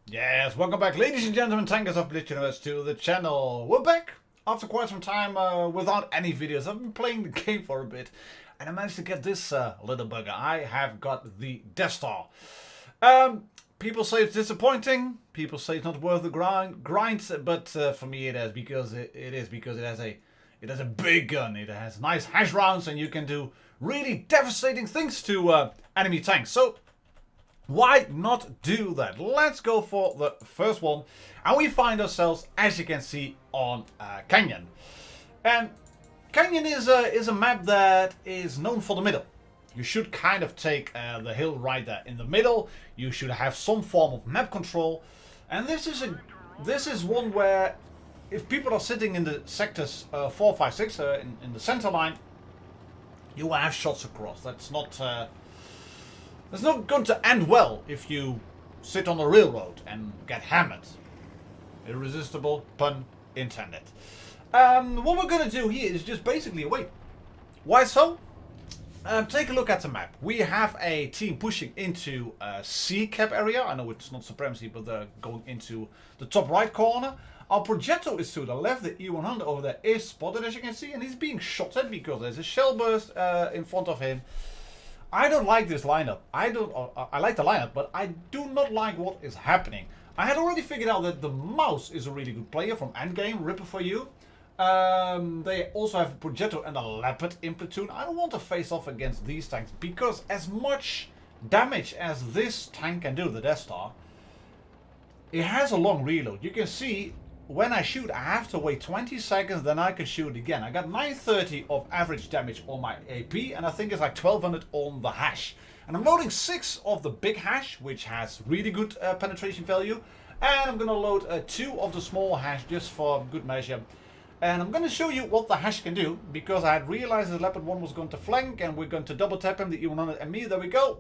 Yes, welcome back, ladies and gentlemen, tankers of Blitz Universe to the channel. We're back after quite some time without any videos. I've been playing the game for a bit, and I managed to get this little bugger. I have got the Death Star. People say it's disappointing. People say it's not worth the grind, but for me it is because it has a big gun. It has nice HESH rounds, and you can do really devastating things to enemy tanks. So why not do that? Let's go for the first one. And we find ourselves, as you can see, on Canyon. And Canyon is a map that is known for the middle. You should kind of take the hill right there in the middle. You should have some form of map control. And this is one where if people are sitting in the sectors 4, 5, 6 in the center line, you will have shots across. That's not going to end well if you sit on the railroad and get hammered. Irresistible, pun intended. What we're going to do here is just basically wait. Why so? Take a look at the map. We have a team pushing into C cap area. I know it's not supremacy, but they're going into the top right corner. Our projectile is to the left. The E100 over there is spotted, as you can see, and he's being shot at because there's a shell burst in front of him. I don't like this lineup. I like the lineup, but I do not like what is happening. I had already figured out that the mouse is a really good player from Endgame, Ripper for you. They also have a projectile and a Leopard in platoon. I don't want to face off against these tanks because as much damage as this tank can do, the Death Star, it has a long reload. You can see when I shoot, I have to wait 20 seconds, then I can shoot again. I got 930 of average damage on my AP, and I think it's like 1200 on the HESH. And I'm loading 6 of the big HESH, which has really good penetration value. And I'm going to load 2 of the small HESH just for good measure. And I'm going to show you what the HESH can do, because I had realized the Leopard 1 was going to flank, and we're going to double tap him, the E100 and me. There we go.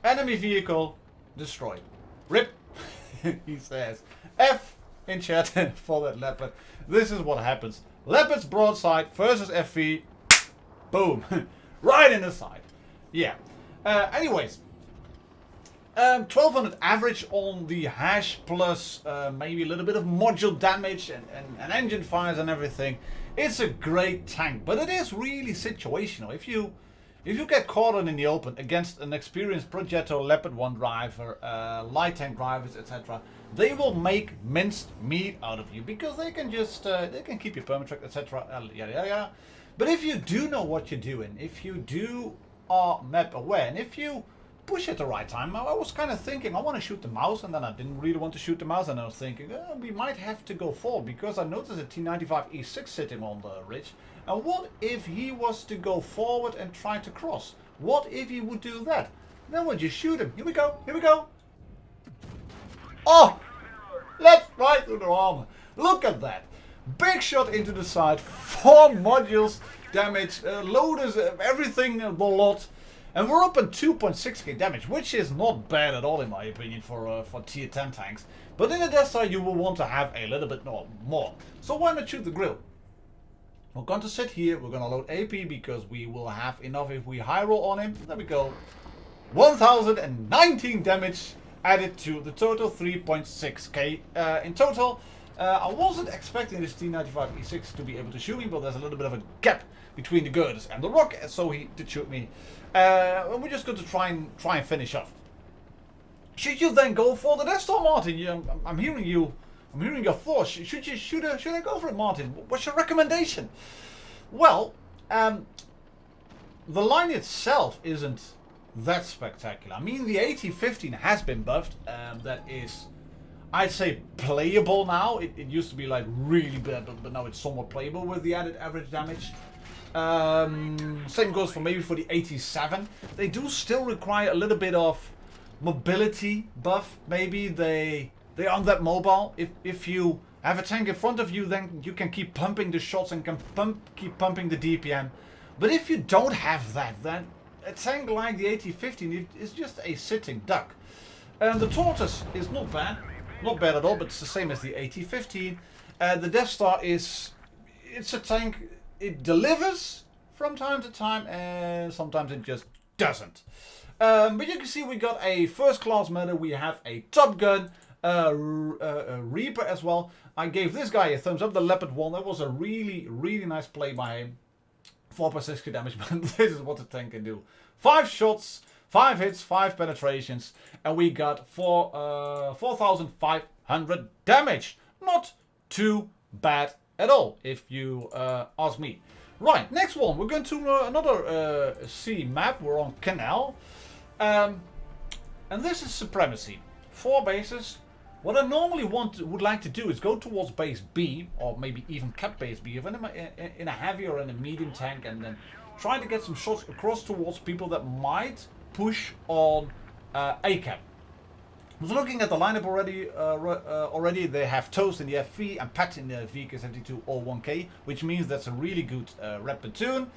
Enemy vehicle destroyed. RIP, he says. F in chat for that Leopard. This is what happens. Leopard's broadside versus FV. Boom. Right in the side. Yeah. Anyways. 1200 average on the HESH plus maybe a little bit of module damage and engine fires and everything. It's a great tank, but it is really situational. If you get caught in the open against an experienced projectile Leopard 1 driver, light tank drivers, etc., they will make minced meat out of you because they can just they can keep you permatrack, etc. Yada yada. But if you do know what you're doing, if you are map aware, and if you push at the right time, I was kind of thinking I want to shoot the mouse, and then I didn't really want to shoot the mouse, and I was thinking we might have to go forward because I noticed a T95 E6 sitting on the ridge. And what if he was to go forward and try to cross? What if he would do that? Then we'll just shoot him. Here we go. Here we go. Oh! Let's right through the armor. Look at that. Big shot into the side. 4 modules damage. Loaders, everything, the lot. And we're up on 2.6k damage, which is not bad at all in my opinion for tier 10 tanks. But in the Death Star you will want to have a little bit more. So why not shoot the grill? We're going to sit here, we're going to load AP because we will have enough if we high roll on him. There we go. 1019 damage added to the total, 3.6k in total. I wasn't expecting this T95 E6 to be able to shoot me, but there's a little bit of a gap between the girders and the rock, so he did shoot me. And we're just going to try and finish off. Should you then go for the Death Star, Martin? I'm hearing you. I'm hearing your thoughts. Should I go for it, Martin? What's your recommendation? Well, the line itself isn't that spectacular. I mean, the AT-15 has been buffed. That is, I'd say, playable now. It used to be like really bad, but now it's somewhat playable with the added average damage. Same goes for maybe for the AT-7. They do still require a little bit of mobility buff. Maybe they aren't that mobile. If you have a tank in front of you, then you can keep pumping the shots and can keep pumping the DPM. But if you don't have that, then a tank like the AT-15 is just a sitting duck. And the Tortoise is not bad at all, but it's the same as the AT-15. The Death Star it's a tank. It delivers from time to time, and sometimes it just doesn't. But you can see we got a first class medal, we have a Top Gun, a Reaper as well. I gave this guy a thumbs up, the Leopard one. That was a really, really nice play by him. 4.6 damage, but this is what the tank can do. 5 shots, 5 hits, 5 penetrations, and we got 4,500 damage. Not too bad at all, if you ask me. Right, next one. We're going to another sea map. We're on Canal. And this is Supremacy. 4 bases. What I normally would like to do is go towards base B, or maybe even cap base B, if I'm in a heavy or in a medium tank, and then try to get some shots across towards people that might push on A cap. I was looking at the lineup already. Already they have Toast in the FV and Pat in the VK7201K, which means that's a really good red platoon.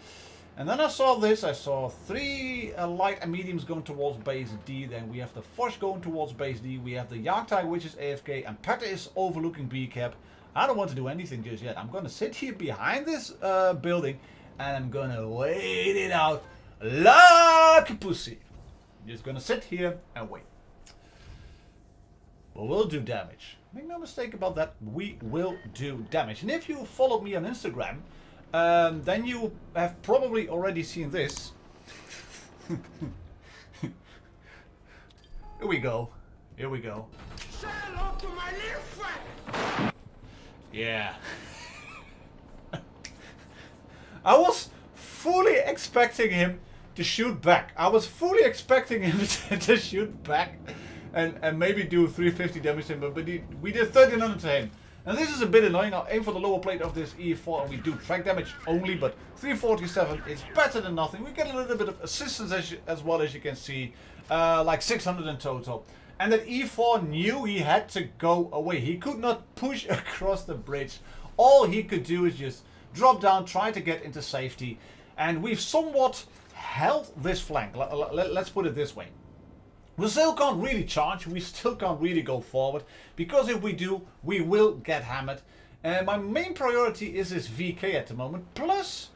And then I saw this. I saw 3 light and mediums going towards base D. Then we have the Foch going towards base D. We have the Jagdtiger, which is AFK, and Pat is overlooking B cap. I don't want to do anything just yet. I'm gonna sit here behind this building, and I'm gonna wait it out like a pussy. I'm just gonna sit here and wait. But we'll do damage. Make no mistake about that. We will do damage. And if you followed me on Instagram, then you have probably already seen this. Here we go. Here we go. Say hello to my little friend. Yeah. I was fully expecting him to shoot back. I was fully expecting him to shoot back. And maybe do 350 damage to him, but we did 1300 to him. And this is a bit annoying. I'll aim for the lower plate of this E4 and we do track damage only, but 347 is better than nothing. We get a little bit of assistance as well, as you can see, like 600 in total. And that E4 knew he had to go away. He could not push across the bridge. All he could do is just drop down, try to get into safety. And we've somewhat held this flank. Let's put it this way. We still can't really charge, we still can't really go forward, because if we do, we will get hammered. And my main priority is this VK at the moment, plus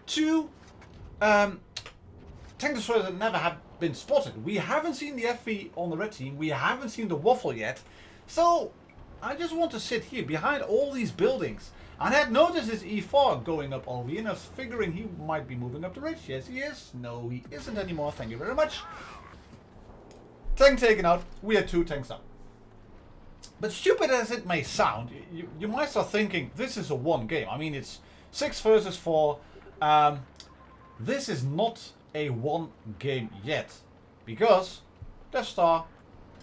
2 tank destroyers that never have been spotted. We haven't seen the FV on the red team, we haven't seen the waffle yet, so I just want to sit here behind all these buildings. And I had noticed this E4 going up over here, and I was figuring he might be moving up the ridge. Yes, he is. No, he isn't anymore, thank you very much. Tank taken out, we had 2 tanks up. But stupid as it may sound, you might start thinking this is a 1 game. I mean, it's 6 versus 4. This is not a 1 game yet. Because Death Star,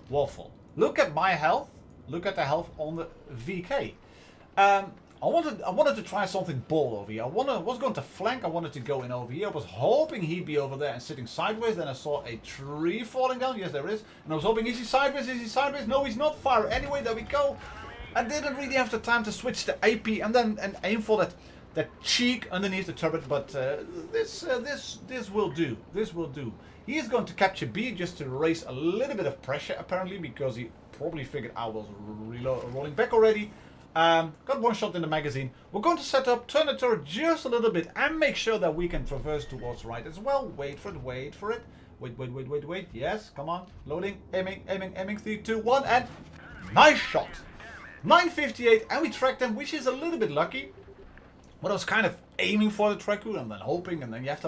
waffle. Look at my health. Look at the health on the VK. I wanted to try something bold over here. I was going to flank. I wanted to go in over here. I was hoping he'd be over there and sitting sideways. Then I saw a tree falling down. Yes, there is. And I was hoping, is he sideways? Is he sideways? No, he's not. Fire. Anyway, there we go. I didn't really have the time to switch to AP and then aim for that cheek underneath the turret. But this will do. This will do. He is going to capture B just to raise a little bit of pressure, apparently, because he probably figured I was rolling back already. Got 1 shot in the magazine. We're going to set up, turn the turret just a little bit, and make sure that we can traverse towards right as well. Wait for it, wait for it. Wait. Yes, come on. Loading, aiming. 3, 2, 1, and nice shot. 958, and we tracked them, which is a little bit lucky. But I was kind of aiming for the tracker and then hoping, and then you have to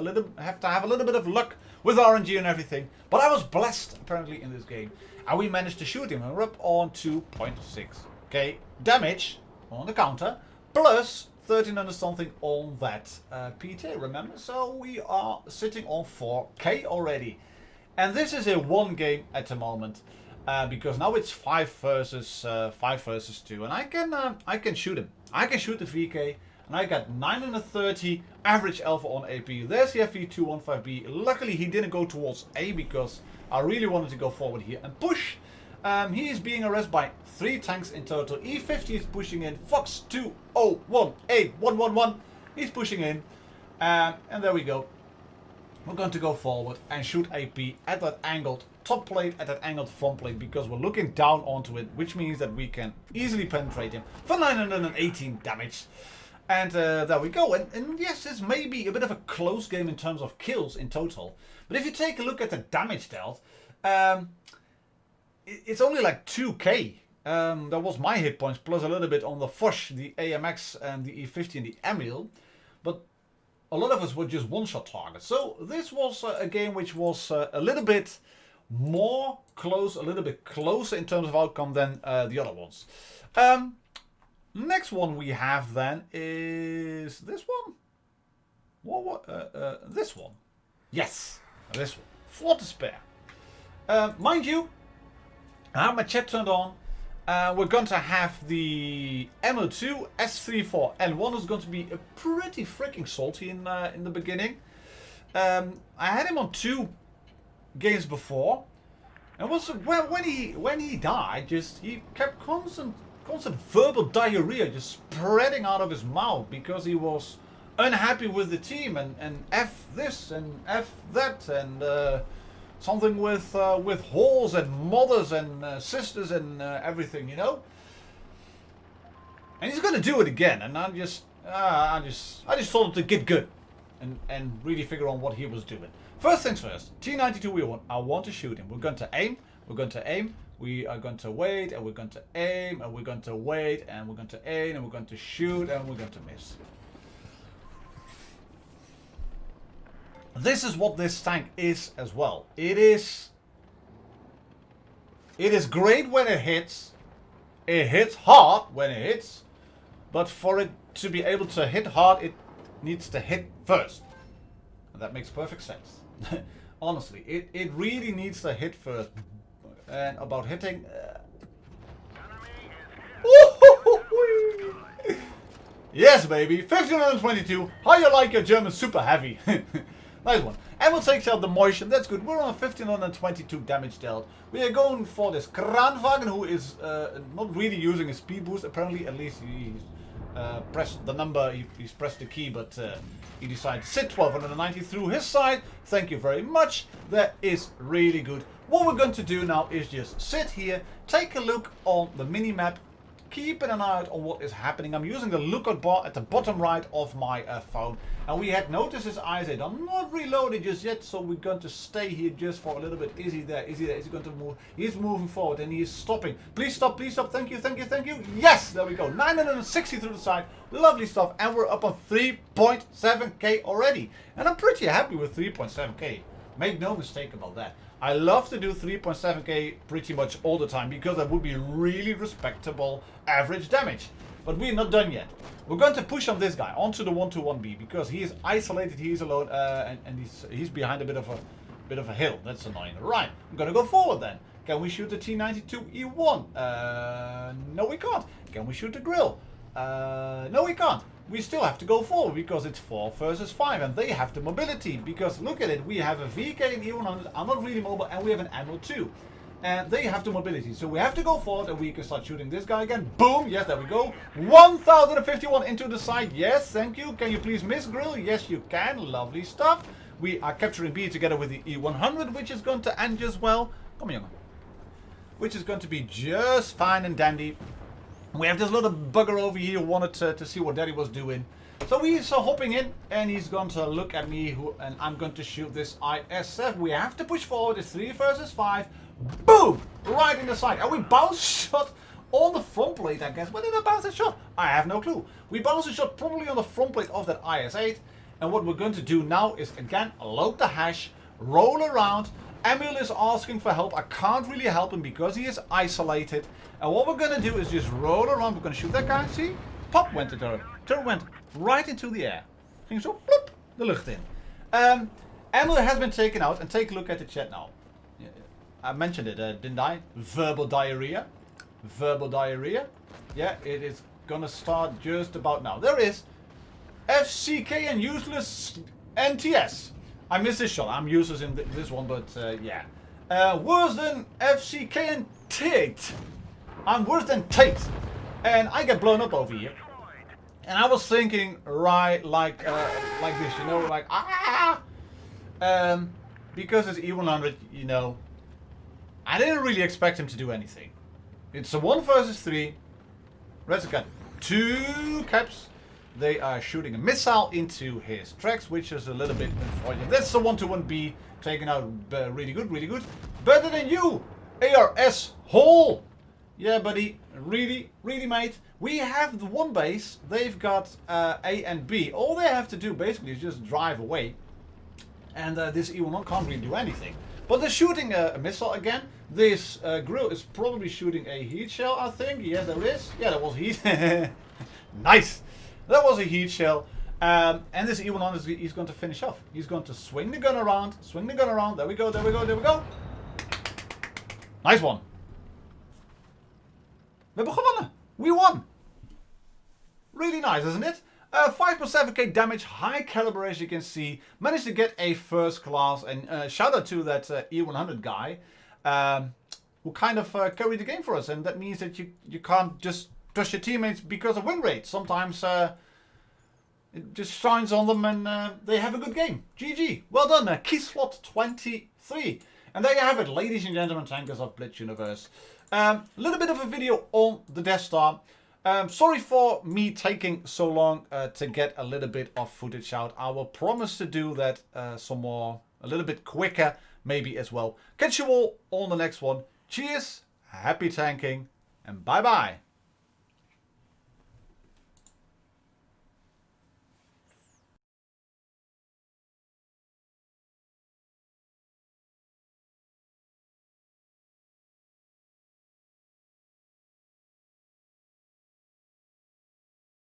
have a little bit of luck with RNG and everything. But I was blessed, apparently, in this game. And we managed to shoot him, and we're up on 2.6k damage on the counter, plus 1300 something on that PT, remember? So we are sitting on 4k already. And this is a 1 game at the moment, because now it's 5 versus 2, and I can shoot him. I can shoot the VK, and I got 930 average alpha on AP. There's the FV215B. Luckily he didn't go towards A, because I really wanted to go forward here and push. He is being arrested by 3 tanks in total. E50 is pushing in. Fox 2018111. He's pushing in. And there we go. We're going to go forward and shoot AP at that angled top plate, at that angled front plate, because we're looking down onto it, which means that we can easily penetrate him for 918 damage. And there we go. And yes, this may be a bit of a close game in terms of kills in total. But if you take a look at the damage dealt, it's only like 2k. That was my hit points plus a little bit on the HESH, the AMX and the E50 and the Emil. But a lot of us were just one-shot targets. So this was a game which was a little bit more close, a little bit closer in terms of outcome than the other ones. Next one we have then is this one. This one. Yes, this one. 4 to spare. Mind you, I have my chat turned on. We're going to have the MO2, S34, and one is going to be a pretty freaking salty in the beginning. I had him on 2 games before, and when he died, he kept constant verbal diarrhea just spreading out of his mouth because he was unhappy with the team and F this and F that and something with whores and mothers and sisters and everything, you know. And he's gonna do it again, and I just told him to get good and really figure on what he was doing. First things first, T92 I want to shoot him. We're going to aim. We are going to wait, and we're going to aim, and we're going to wait, and we're going to aim, and we're going to shoot, and we're going to miss. This is what this tank is as well. It is great when it hits. It hits hard when it hits. But for it to be able to hit hard, it needs to hit first. And that makes perfect sense. Honestly, it really needs to hit first. And about hitting... Yes, baby. 1522. How you like your German super heavy? Nice one. And we'll take out the motion. That's good. We're on 1522 damage dealt. We are going for this Kranwagen, who is not really using a speed boost. Apparently, at least he's pressed the number. He's pressed the key, but he decided to sit 1290 through his side. Thank you very much. That is really good. What we're going to do now is just sit here, take a look on the mini-map, keeping an eye out on what is happening. I'm using the lookout bar at the bottom right of my phone. And we had noticed his IS-8. I'm not reloaded just yet, so we're going to stay here just for a little bit. Is he there? Is he there? Is he going to move? He's moving forward and he's stopping. Please stop, please stop. Thank you, thank you, thank you. Yes, there we go. 960 through the side. Lovely stuff. And we're up on 3.7k already. And I'm pretty happy with 3.7k. Make no mistake about that. I love to do 3.7k pretty much all the time because that would be really respectable average damage. But we're not done yet. We're going to push on this guy onto the 121B because he is isolated, he is alone, and he's behind a bit of a hill. That's annoying. Right, I'm gonna go forward then. Can we shoot the T92E1? No, we can't. Can we shoot the grill? No, we can't. We still have to go forward because it's 4 versus 5 and they have the mobility because look at it, we have a VK and E100, I'm not really mobile, and we have an ammo too. And they have the mobility, so we have to go forward and we can start shooting this guy again. Boom, yes, there we go. 1051 into the side, yes, thank you. Can you please miss grill? Yes, you can, lovely stuff. We are capturing B together with the E100, which is going to end just well. Come on, jongen. Which is going to be just fine and dandy. We have this little bugger over here who wanted to see what Daddy was doing. So he's hopping in and he's going to look at me and I'm going to shoot this IS-7. We have to push forward. It's 3 versus 5. Boom! Right in the side. And we bounce shot on the front plate, I guess. Where did I bounce that shot? I have no clue. We bounced a shot probably on the front plate of that IS-8. And what we're going to do now is again load the HESH, roll around. Emil is asking for help. I can't really help him because he is isolated. And what we're going to do is just roll around. We're going to shoot that guy. See? Pop went the turret. Turret went right into the air. Ging zo plop de lucht in. Emil has been taken out. And take a look at the chat now. I mentioned it, didn't I? Verbal diarrhea. Verbal diarrhea. Yeah, it is going to start just about now. There is FCK and useless NTS. I missed this shot. I'm useless in this one, but yeah. Worse than FCK and Tate. I'm worse than Tate. And I get blown up over here. And I was thinking, right, like this, you know, like, ah! Because it's E100, you know, I didn't really expect him to do anything. It's a 1 versus 3. Red's got 2 caps. They are shooting a missile into his tracks, which is a little bit unfortunate. That's the 121B taken out really good, really good. Better than you, ARS hole. Yeah, buddy, really, really, mate. We have the one base. They've got A and B. All they have to do basically is just drive away. And this E1 can't really do anything. But they're shooting a missile again. This grill is probably shooting a heat shell, I think. Yes, there is. Yeah, that was heat. Nice. That was a heat shell. And this E1 he's going to finish off. He's going to swing the gun around. Swing the gun around. There we go, there we go, there we go. Nice one. We hebben gewonnen. We won. Really nice, isn't it? 5.7k damage, high caliber as you can see. Managed to get a first class. And shout out to that E100 guy who kind of carried the game for us. And that means that you can't just trust your teammates because of win rate. Sometimes it just shines on them and they have a good game. GG. Well done. Key slot 23. And there you have it, ladies and gentlemen, tankers of Blitz Universe. A little bit of a video on the Death Star. Sorry for me taking so long to get a little bit of footage out. I will promise to do that some more, a little bit quicker maybe as well. Catch you all on the next one. Cheers, happy tanking, and bye bye.